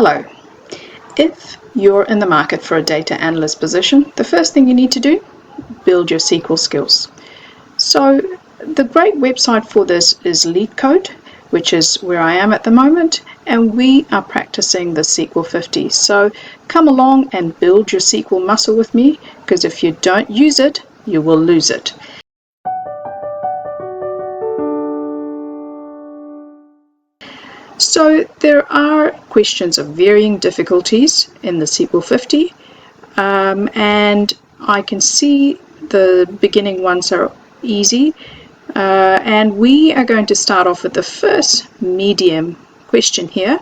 Hello. If you're in the market for a data analyst position, the first thing you need to do, build your SQL skills. So the great website for this is Leetcode, which is where I am at the moment, and we are practicing the SQL 50. So come along and build your SQL muscle with me, because if you don't use it, you will lose it. So there are questions of varying difficulties in the SQL 50, and I can see the beginning ones are easy, and we are going to start off with the first medium question here,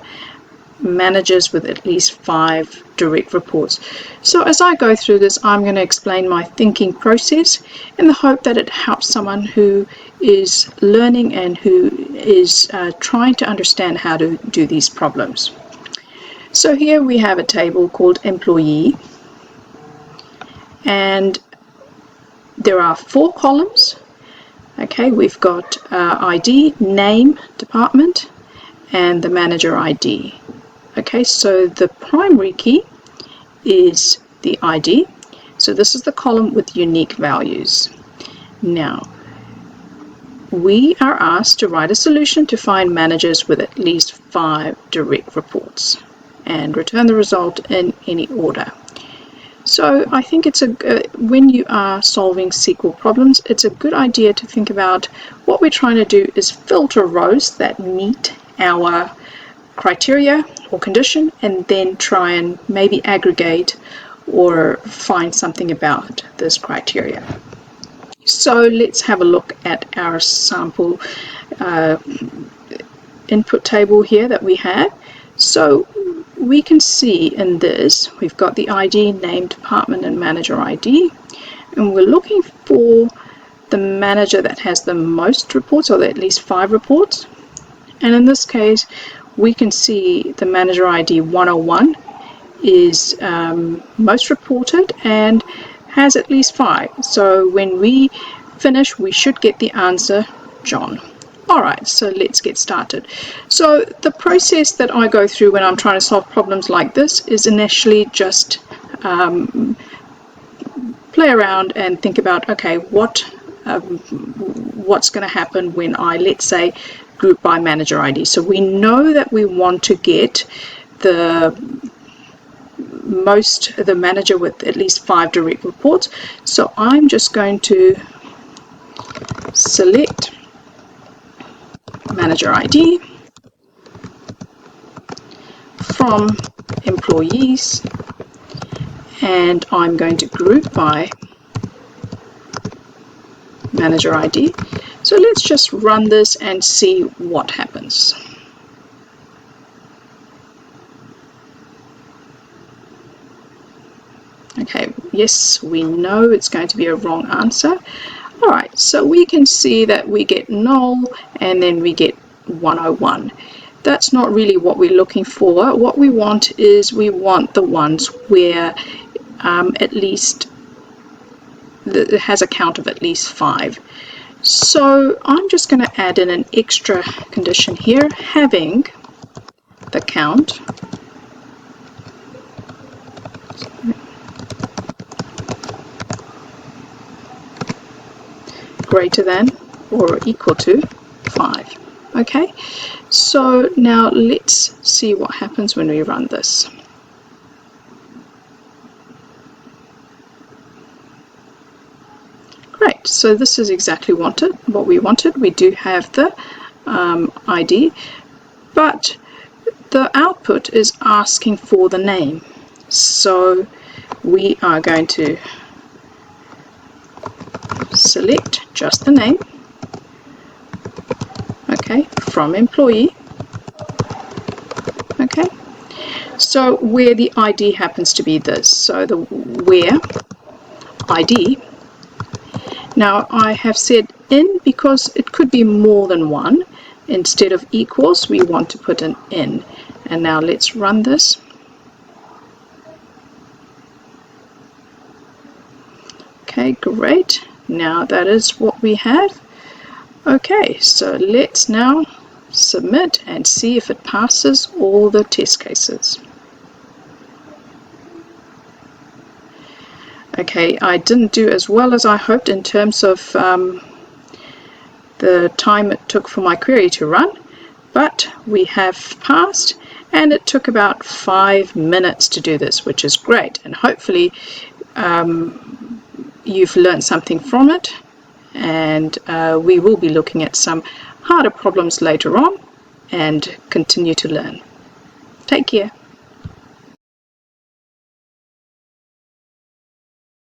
managers with at least 5 direct reports. So as I go through this, I'm going to explain my thinking process in the hope that it helps someone who is learning and who is trying to understand how to do these problems. So here we have a table called employee, and there are 4 columns. Okay, we've got ID, name, department, and the manager ID. Okay, so the primary key is the ID. So this is the column with unique values. Now, we are asked to write a solution to find managers with at least 5 direct reports and return the result in any order. So I think it's when you are solving SQL problems, it's a good idea to think about what we're trying to do is filter rows that meet our criteria or condition, and then try and maybe aggregate or find something about this criteria. So let's have a look at our sample input table here that we have. So we can see in this, we've got the ID, name, department, and manager ID, and we're looking for the manager that has the most reports, or at least 5 reports. And in this case, we can see the manager ID 101 is most reported and has at least 5. So when we finish, we should get the answer John. Alright, so let's get started. So the process that I go through when I'm trying to solve problems like this is initially just play around and think about, okay, what's going to happen when I, let's say, group by manager ID. So we know that we want to get the manager with at least 5 direct reports. So I'm just going to select manager ID from employees, and I'm going to group by manager ID. So let's just run this and see what happens. Okay, yes, we know it's going to be a wrong answer. Alright, so we can see that we get null and then we get 101. That's not really what we're looking for. What we want is we want the ones where at least it has a count of at least 5. So I'm just going to add in an extra condition here, having the count greater than or equal to 5. Okay, so now let's see what happens when we run this. Great, so this is exactly what we wanted. We do have the ID, but the output is asking for the name. So we are going to select just the name, okay, from employee. Okay, so where the ID happens to be this, so the where ID. Now I have said in because it could be more than 1. Instead of equals, we want to put an in. And now let's run this. Okay, great. Now that is what we have. Okay, so let's now submit and see if it passes all the test cases. Okay, I didn't do as well as I hoped in terms of the time it took for my query to run, but we have passed, and it took about 5 minutes to do this, which is great, and hopefully you've learned something from it, and we will be looking at some harder problems later on and continue to learn. Take care.